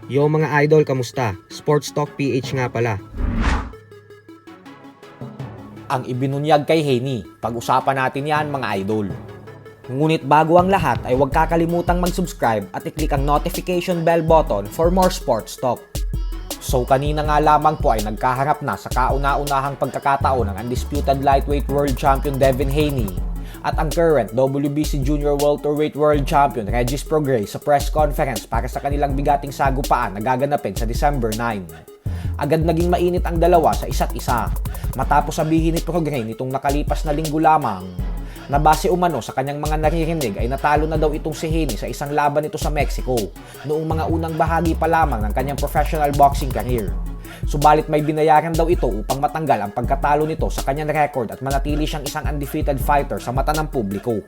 Yo mga idol, kamusta? Sports Talk PH nga pala. Ang ibinunyag kay Haney, pag-usapan natin yan mga idol. Ngunit bago ang lahat ay huwag kakalimutang mag-subscribe at i-click ang notification bell button for more sports talk. So kanina nga lamang po ay nagkaharap na sa kauna-unahang pagkakataon ng undisputed lightweight world champion Devin Haney at ang current WBC Junior Welterweight World Champion Regis Prograis sa press conference para sa kanilang bigating sagupaan na gaganapin sa December 9. Agad naging mainit ang dalawa sa isa't isa matapos sabihin ni Prograis nitong nakalipas na linggo lamang na base umano sa kanyang mga naririnig ay natalo na daw itong si Haney sa isang laban nito sa Mexico noong mga unang bahagi pa lamang ng kanyang professional boxing career. Subalit may binayaran daw ito upang matanggal ang pagkatalo nito sa kanyang record at manatili siyang isang undefeated fighter sa mata ng publiko.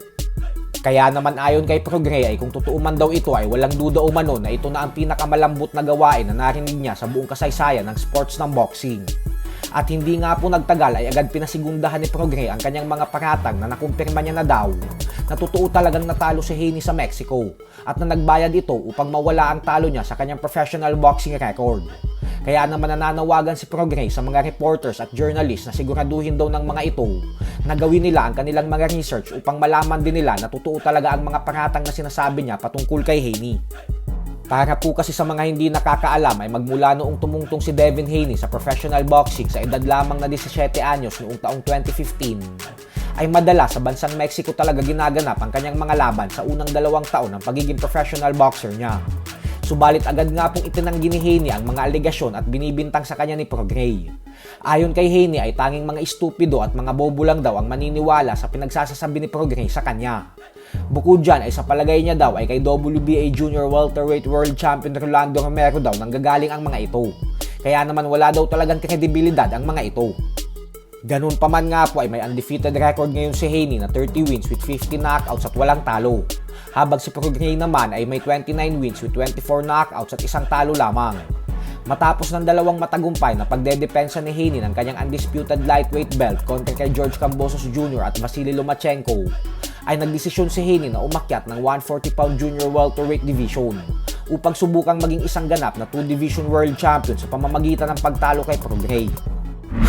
Kaya naman ayon kay Prograis ay kung totoo man daw ito ay walang duda umano na ito na ang pinakamalambot na gawain na narinig niya sa buong kasaysayan ng sports ng boxing. At hindi nga po nagtagal ay agad pinasigundahan ni Prograis ang kanyang mga paratang na nakumpirma niya na daw na totoo talagang natalo si Haney sa Mexico at na nagbayad ito upang mawala ang talo niya sa kanyang professional boxing record. Kaya naman nananawagan si Prograis sa mga reporters at journalists na siguraduhin daw ng mga ito na gawin nila ang kanilang mga research upang malaman din nila na totoo talaga ang mga paratang na sinasabi niya patungkol kay Haney. Para po kasi sa mga hindi nakakaalam ay magmula noong tumungtong si Devin Haney sa professional boxing sa edad lamang na 17 anyos noong taong 2015 ay madalas sa bansang Mexico talaga ginaganap ang kanyang mga laban sa unang 2 taon ng pagiging professional boxer niya. Subalit agad nga pong itinanggi ni Haney ang mga alegasyon at binibintang sa kanya ni Prograis. Ayon kay Haney ay tanging mga estupido at mga bobo lang daw ang maniniwala sa pinagsasasabi ni Prograis sa kanya. Bukod dyan ay sa palagay niya daw ay kay WBA Junior Welterweight World Champion Rolando Romero daw nanggagaling ang mga ito. Kaya naman wala daw talagang kredibilidad ang mga ito. Ganun pa man nga po ay may undefeated record ngayon si Haney na 30 wins with 50 knockouts at walang talo. Habang si Prograis naman ay may 29 wins with 24 knockouts at isang talo lamang. Matapos ng dalawang matagumpay na pagdedepensa ni Haney ng kanyang undisputed lightweight belt kontra kay George Kambosos Jr. at Vasily Lomachenko, ay nagdesisyon si Haney na umakyat ng 140-pound junior welterweight division upang subukang maging isang ganap na 2-division world champion sa pamamagitan ng pagtalo kay Prograis.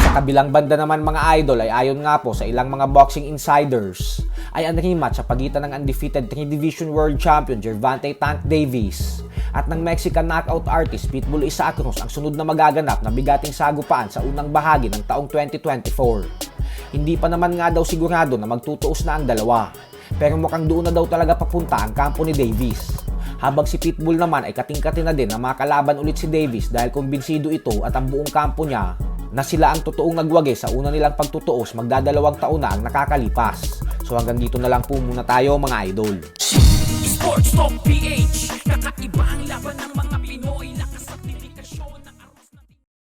Sa kabilang banda naman mga idol ay ayon nga po sa ilang mga boxing insiders ay ang rematch sa pagitan ng undefeated 3-division world champion Gervonta Tank Davis at ng Mexican knockout artist Pitbull Isaac Cruz ang sunod na magaganap na bigating sagupaan sa unang bahagi ng taong 2024. Hindi pa naman nga daw sigurado na magtutuos na ang dalawa, pero mukhang doon na daw talaga papunta ang kampo ni Davis. Habang si Pitbull naman ay kating-kati na din na makalaban ulit si Davis dahil kumbinsido ito at ang buong kampo niya na sila ang totoong nagwagi sa una nilang pagtutuos magdadalawang taon na ang nakakalipas. So hanggang dito na lang po muna tayo mga idol. Sports Talk PH